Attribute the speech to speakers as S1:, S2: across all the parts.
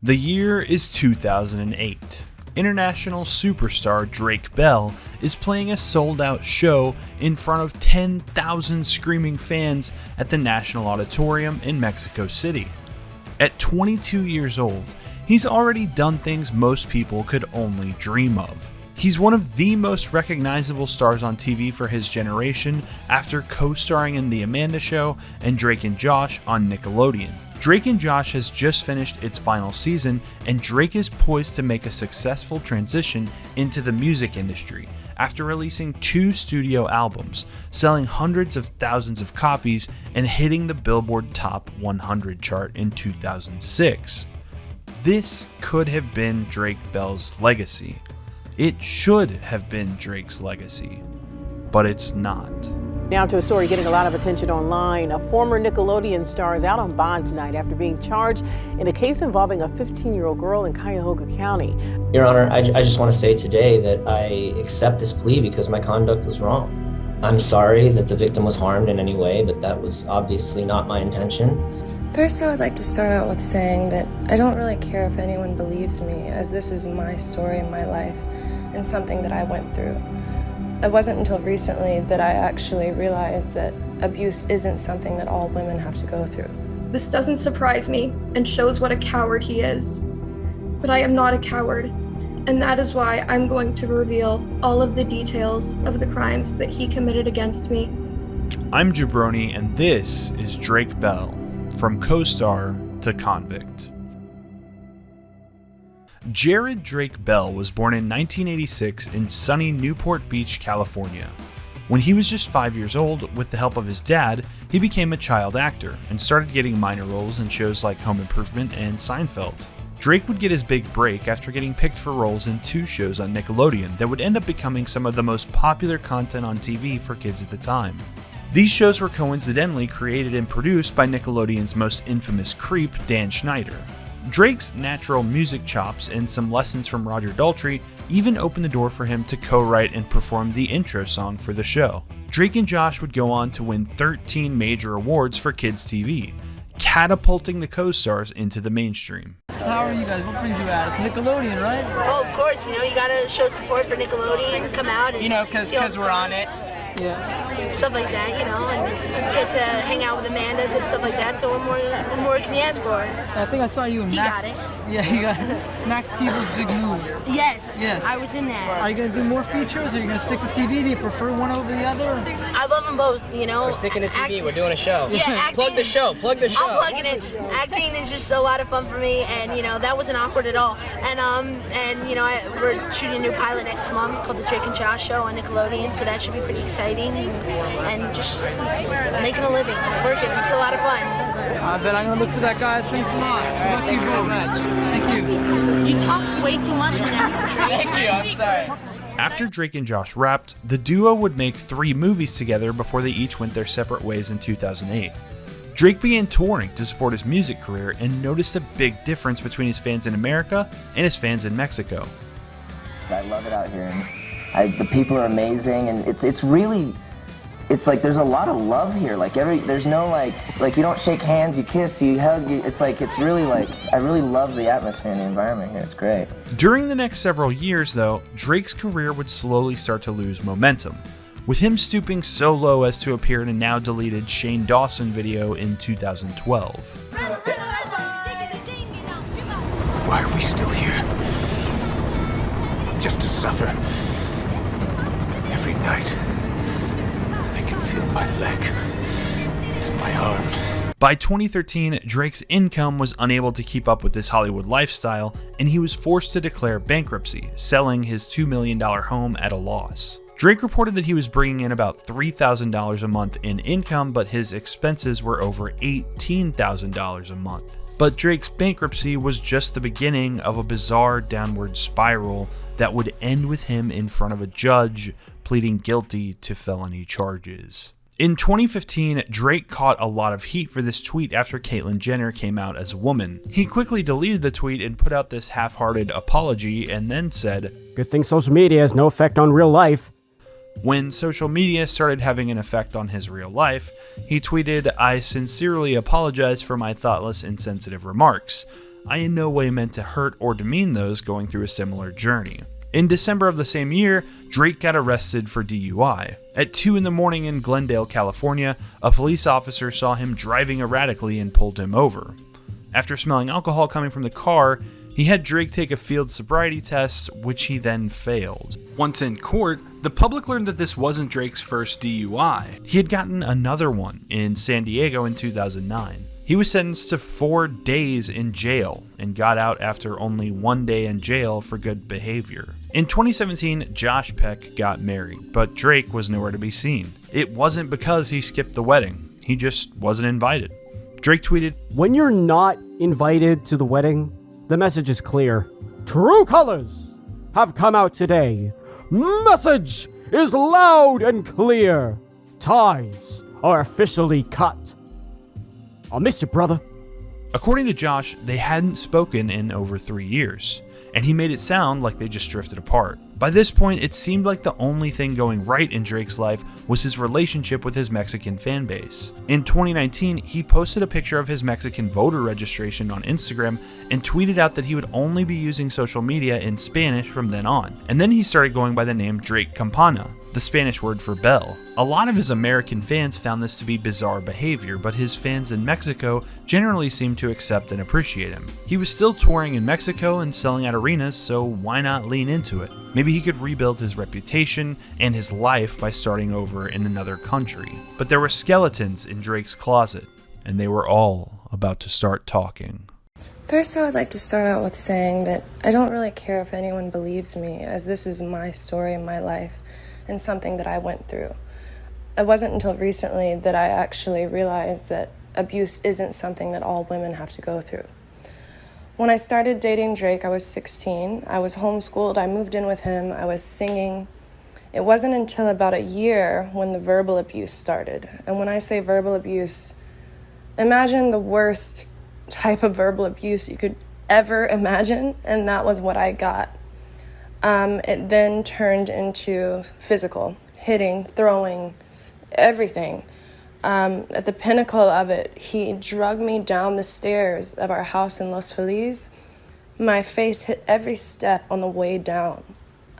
S1: The year is 2008. International superstar Drake Bell is playing a sold-out show in front of 10,000 screaming fans at the National Auditorium in Mexico City. At 22 years old, he's already done things most people could only dream of. He's one of the most recognizable stars on TV for his generation after co-starring in The Amanda Show and Drake and Josh on Nickelodeon. Drake and Josh has just finished its final season, and Drake is poised to make a successful transition into the music industry after releasing 2 studio albums, selling hundreds of thousands of copies, and hitting the Billboard Top 100 chart in 2006. This could have been Drake Bell's legacy. It should have been Drake's legacy, but it's not.
S2: Now to a story getting a lot of attention online. A former Nickelodeon star is out on bond tonight after being charged in a case involving a 15-year-old girl in Cuyahoga County.
S3: Your Honor, I just want to say today that I accept this plea because my conduct was wrong. I'm sorry that the victim was harmed in any way, but that was obviously not my intention.
S4: First, I would like to start out with saying that I don't really care if anyone believes me, as this is my story and my life, and something that I went through. It wasn't until recently that I actually realized that abuse isn't something that all women have to go through.
S5: This doesn't surprise me and shows what a coward he is. But I am not a coward, and that is why I'm going to reveal all of the details of the crimes that he committed against me.
S1: I'm Jabroni, and this is Drake Bell, from co-star to convict. Jared Drake Bell was born in 1986 in sunny Newport Beach, California. When he was just 5 years old, with the help of his dad, he became a child actor and started getting minor roles in shows like Home Improvement and Seinfeld. Drake would get his big break after getting picked for roles in 2 shows on Nickelodeon that would end up becoming some of the most popular content on TV for kids at the time. These shows were coincidentally created and produced by Nickelodeon's most infamous creep, Dan Schneider. Drake's natural music chops and some lessons from Roger Daltrey even opened the door for him to co-write and perform the intro song for the show. Drake and Josh would go on to win 13 major awards for kids TV, catapulting the co-stars into the mainstream.
S6: How are you guys? What brings you out? It's Nickelodeon, right?
S7: Oh, of course, you gotta show support for Nickelodeon, come out and
S6: because we're on it.
S7: Yeah. Stuff like that, and get to hang out with Amanda, good stuff like that. So what more can you ask for?
S6: I think I saw you in Max.
S7: Got it.
S6: Yeah, you got Max Keeble's Big Move.
S7: Yes, I was in that.
S6: Are you gonna do more features, or are you gonna stick to TV? Do you prefer one over the other?
S7: I love them both,
S3: We're sticking to TV, we're doing a show.
S7: Yeah, acting,
S3: plug the show.
S7: I'm plugging it. Acting is just a lot of fun for me, and that wasn't awkward at all. And we're shooting a new pilot next month called The Drake and Josh Show on Nickelodeon, so that should be pretty exciting. And just making a living, working. It's a lot of fun.
S6: I bet I'm gonna look for that, guys. Thanks a lot. Good luck to you very much. Thank you.
S7: You talked way too much in there.
S6: Thank you. I'm sorry.
S1: After Drake and Josh wrapped, the duo would make 3 movies together before they each went their separate ways in 2008. Drake began touring to support his music career and noticed a big difference between his fans in America and his fans in Mexico.
S3: I love it out here. And the people are amazing, and it's really... It's like there's a lot of love here. There's no like you don't shake hands, you kiss, you hug. It's really I really love the atmosphere and the environment here. It's great.
S1: During the next several years, though, Drake's career would slowly start to lose momentum, with him stooping so low as to appear in a now deleted Shane Dawson video in 2012.
S8: Why are we still here? Just to suffer. Every night. Feel my leg and my arm.
S1: By 2013, Drake's income was unable to keep up with this Hollywood lifestyle, and he was forced to declare bankruptcy, selling his $2 million home at a loss. Drake reported that he was bringing in about $3,000 a month in income, but his expenses were over $18,000 a month. But Drake's bankruptcy was just the beginning of a bizarre downward spiral that would end with him in front of a judge pleading guilty to felony charges. In 2015, Drake caught a lot of heat for this tweet after Caitlyn Jenner came out as a woman. He quickly deleted the tweet and put out this half-hearted apology and then said,
S9: "Good thing social media has no effect on real life."
S1: When social media started having an effect on his real life, he tweeted, "I sincerely apologize for my thoughtless, insensitive remarks. I in no way meant to hurt or demean those going through a similar journey. In December of the same year, Drake got arrested for DUI. At 2 in the morning in Glendale, California, a police officer saw him driving erratically and pulled him over. After smelling alcohol coming from the car, he had Drake take a field sobriety test, which he then failed. Once in court, the public learned that this wasn't Drake's first DUI. He had gotten another one in San Diego in 2009. He was sentenced to 4 days in jail and got out after only 1 day in jail for good behavior. In 2017, Josh Peck got married, but Drake was nowhere to be seen. It wasn't because he skipped the wedding, he just wasn't invited. Drake tweeted,
S9: "When you're not invited to the wedding, the message is clear. True colors have come out today. Message is loud and clear. Ties are officially cut. I'll miss you, brother."
S1: According to Josh, they hadn't spoken in over 3 years, and he made it sound like they just drifted apart. By this point, it seemed like the only thing going right in Drake's life was his relationship with his Mexican fan base. In 2019, he posted a picture of his Mexican voter registration on Instagram and tweeted out that he would only be using social media in Spanish from then on. And then he started going by the name Drake Campana, the Spanish word for bell. A lot of his American fans found this to be bizarre behavior, but his fans in Mexico generally seemed to accept and appreciate him. He was still touring in Mexico and selling out arenas, so why not lean into it? Maybe he could rebuild his reputation and his life by starting over in another country. But there were skeletons in Drake's closet, and they were all about to start talking.
S4: First, I would like to start out with saying that I don't really care if anyone believes me, as this is my story in my life and something that I went through. It wasn't until recently that I actually realized that abuse isn't something that all women have to go through. When I started dating Drake, I was 16. I was homeschooled. I moved in with him. I was singing. It wasn't until about a year when the verbal abuse started. And when I say verbal abuse, imagine the worst type of verbal abuse you could ever imagine, and that was what I got. It then turned into physical, hitting, throwing, everything. At the pinnacle of it, he dragged me down the stairs of our house in Los Feliz. My face hit every step on the way down.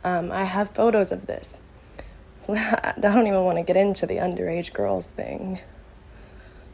S4: I have photos of this. I don't even want to get into the underage girls thing.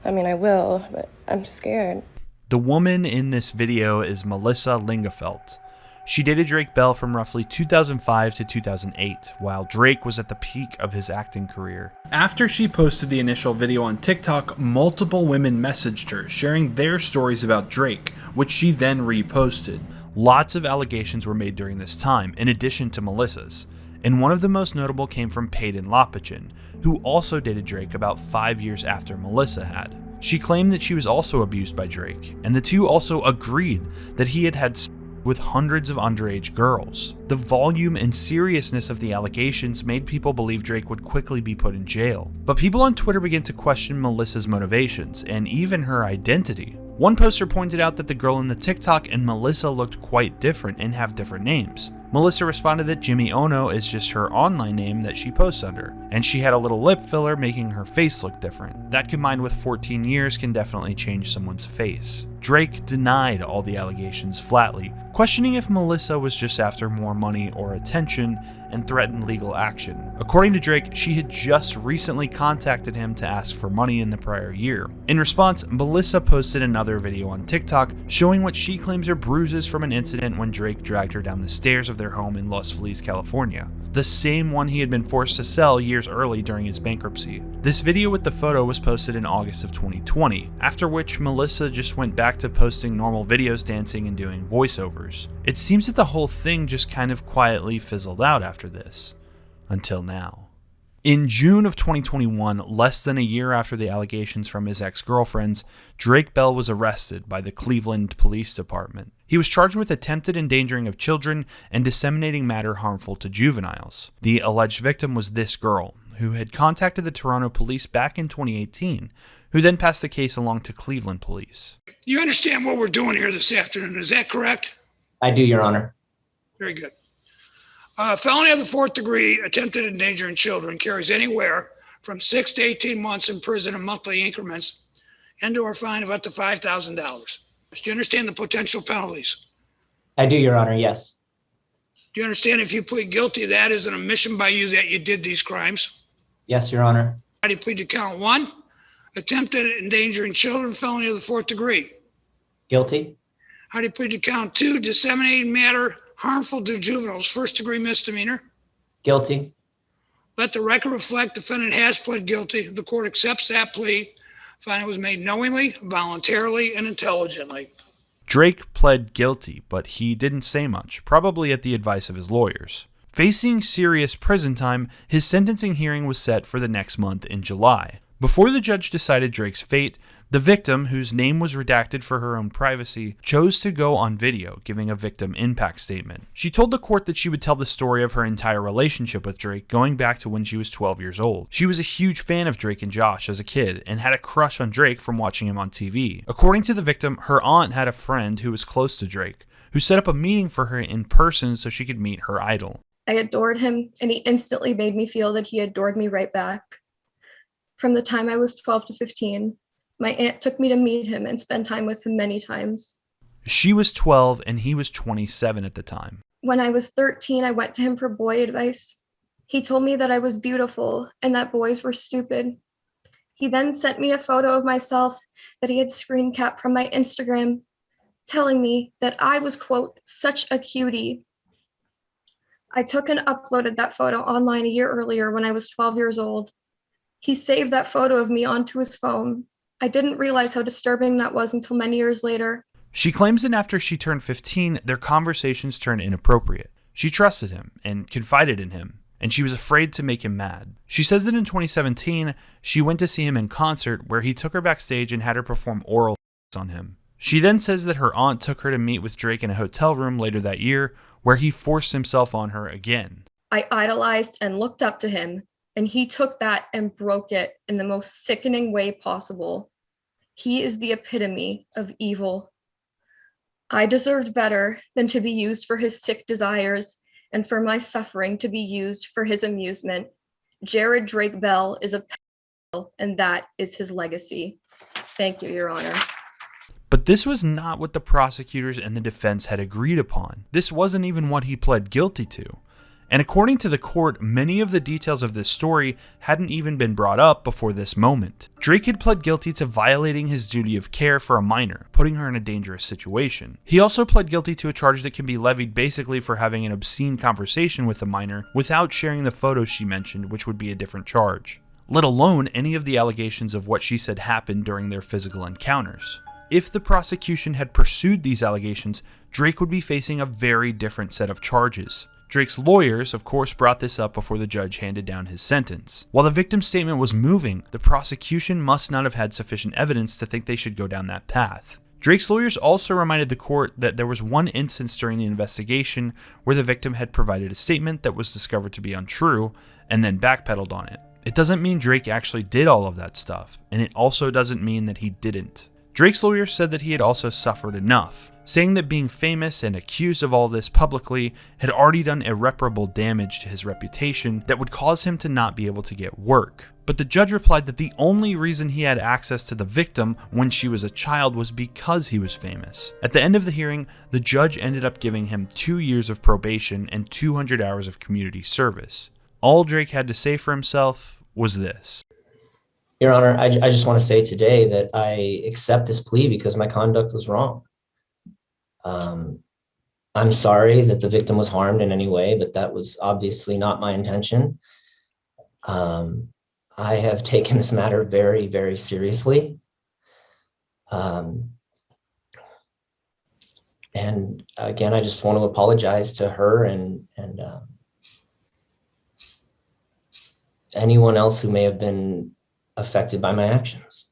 S4: I mean, I will, but I'm scared.
S1: The woman in this video is Melissa Lingefelt. She dated Drake Bell from roughly 2005 to 2008, while Drake was at the peak of his acting career. After she posted the initial video on TikTok, multiple women messaged her, sharing their stories about Drake, which she then reposted. Lots of allegations were made during this time, in addition to Melissa's, and one of the most notable came from Peyton Lopachin, who also dated Drake about 5 years after Melissa had. She claimed that she was also abused by Drake, and the two also agreed that he had sex with hundreds of underage girls. The volume and seriousness of the allegations made people believe Drake would quickly be put in jail. But people on Twitter began to question Melissa's motivations and even her identity. One poster pointed out that the girl in the TikTok and Melissa looked quite different and have different names. Melissa responded that Jimmy Ono is just her online name that she posts under, and she had a little lip filler making her face look different. That combined with 14 years can definitely change someone's face. Drake denied all the allegations flatly, questioning if Melissa was just after more money or attention and threatened legal action. According to Drake, she had just recently contacted him to ask for money in the prior year. In response, Melissa posted another video on TikTok showing what she claims are bruises from an incident when Drake dragged her down the stairs of their home in Los Feliz, California, the same one he had been forced to sell years early during his bankruptcy. This video with the photo was posted in August of 2020, after which Melissa just went back to posting normal videos dancing and doing voiceovers. It seems that the whole thing just kind of quietly fizzled out after this. Until now. In June of 2021, less than a year after the allegations from his ex-girlfriends, Drake Bell was arrested by the Cleveland Police Department. He was charged with attempted endangering of children and disseminating matter harmful to juveniles. The alleged victim was this girl, who had contacted the Toronto police back in 2018, who then passed the case along to Cleveland police.
S10: You understand what we're doing here this afternoon, is that correct?
S3: I do, Your Honor.
S10: Very good. Felony of the 4th degree, attempted endangering children, carries anywhere from 6 to 18 months in prison in monthly increments and or a fine of up to $5,000. Do you understand the potential penalties?
S11: I do, Your Honor, yes.
S10: Do you understand if you plead guilty, that is an admission by you that you did these crimes?
S11: Yes, Your Honor.
S10: How do you plead to count one? Attempted endangering children, felony of the 4th degree.
S11: Guilty.
S10: How do you plead to count two? Disseminating matter harmful to juveniles, 1st degree misdemeanor.
S11: Guilty.
S10: Let the record reflect defendant has pled guilty. The court accepts that plea. Find it was made knowingly, voluntarily, and intelligently.
S1: Drake pled guilty, but he didn't say much, probably at the advice of his lawyers. Facing serious prison time, his sentencing hearing was set for the next month in July. Before the judge decided Drake's fate, the victim, whose name was redacted for her own privacy, chose to go on video, giving a victim impact statement. She told the court that she would tell the story of her entire relationship with Drake going back to when she was 12 years old. She was a huge fan of Drake and Josh as a kid, and had a crush on Drake from watching him on TV. According to the victim, her aunt had a friend who was close to Drake, who set up a meeting for her in person so she could meet her idol.
S5: I adored him, and he instantly made me feel that he adored me right back. From the time I was 12 to 15, my aunt took me to meet him and spend time with him many times.
S1: She was 12 and he was 27 at the time.
S5: When I was 13, I went to him for boy advice. He told me that I was beautiful and that boys were stupid. He then sent me a photo of myself that he had screen capped from my Instagram, telling me that I was, quote, such a cutie. I took and uploaded that photo online a year earlier when I was 12 years old. He saved that photo of me onto his phone. I didn't realize how disturbing that was until many years later.
S1: She claims that after she turned 15, their conversations turned inappropriate. She trusted him and confided in him, and she was afraid to make him mad. She says that in 2017, she went to see him in concert where he took her backstage and had her perform oral on him. She then says that her aunt took her to meet with Drake in a hotel room later that year where he forced himself on her again.
S5: I idolized and looked up to him, and he took that and broke it in the most sickening way possible. He is the epitome of evil. I deserved better than to be used for his sick desires and for my suffering to be used for his amusement. Jared Drake Bell is a pedophile, and that is his legacy. Thank you, Your Honor.
S1: But this was not what the prosecutors and the defense had agreed upon. This wasn't even what he pled guilty to. And according to the court, many of the details of this story hadn't even been brought up before this moment. Drake had pled guilty to violating his duty of care for a minor, putting her in a dangerous situation. He also pled guilty to a charge that can be levied basically for having an obscene conversation with a minor without sharing the photos she mentioned, which would be a different charge, let alone any of the allegations of what she said happened during their physical encounters. If the prosecution had pursued these allegations, Drake would be facing a very different set of charges. Drake's lawyers, of course, brought this up before the judge handed down his sentence. While the victim's statement was moving, the prosecution must not have had sufficient evidence to think they should go down that path. Drake's lawyers also reminded the court that there was one instance during the investigation where the victim had provided a statement that was discovered to be untrue and then backpedaled on it. It doesn't mean Drake actually did all of that stuff, and it also doesn't mean that he didn't. Drake's lawyer said that he had also suffered enough, saying that being famous and accused of all this publicly had already done irreparable damage to his reputation that would cause him to not be able to get work. But the judge replied that the only reason he had access to the victim when she was a child was because he was famous. At the end of the hearing, the judge ended up giving him 2 years of probation and 200 hours of community service. All Drake had to say for himself was this.
S11: Your Honor, I just want to say today that I accept this plea because my conduct was wrong. I'm sorry that the victim was harmed in any way, but that was obviously not my intention. I have taken this matter very, very seriously. And again, I just want to apologize to her and anyone else who may have been affected by my actions.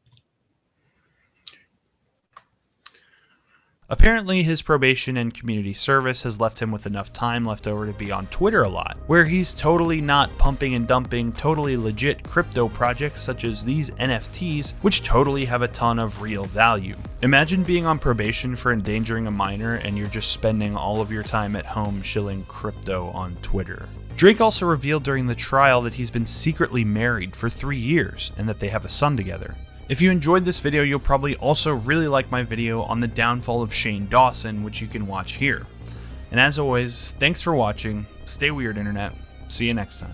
S1: Apparently, his probation and community service has left him with enough time left over to be on Twitter a lot, where he's totally not pumping and dumping totally legit crypto projects such as these NFTs, which totally have a ton of real value. Imagine being on probation for endangering a minor and you're just spending all of your time at home shilling crypto on Twitter. Drake also revealed during the trial that he's been secretly married for 3 years and that they have a son together. If you enjoyed this video, you'll probably also really like my video on the downfall of Shane Dawson, which you can watch here. And as always, thanks for watching. Stay weird, Internet. See you next time.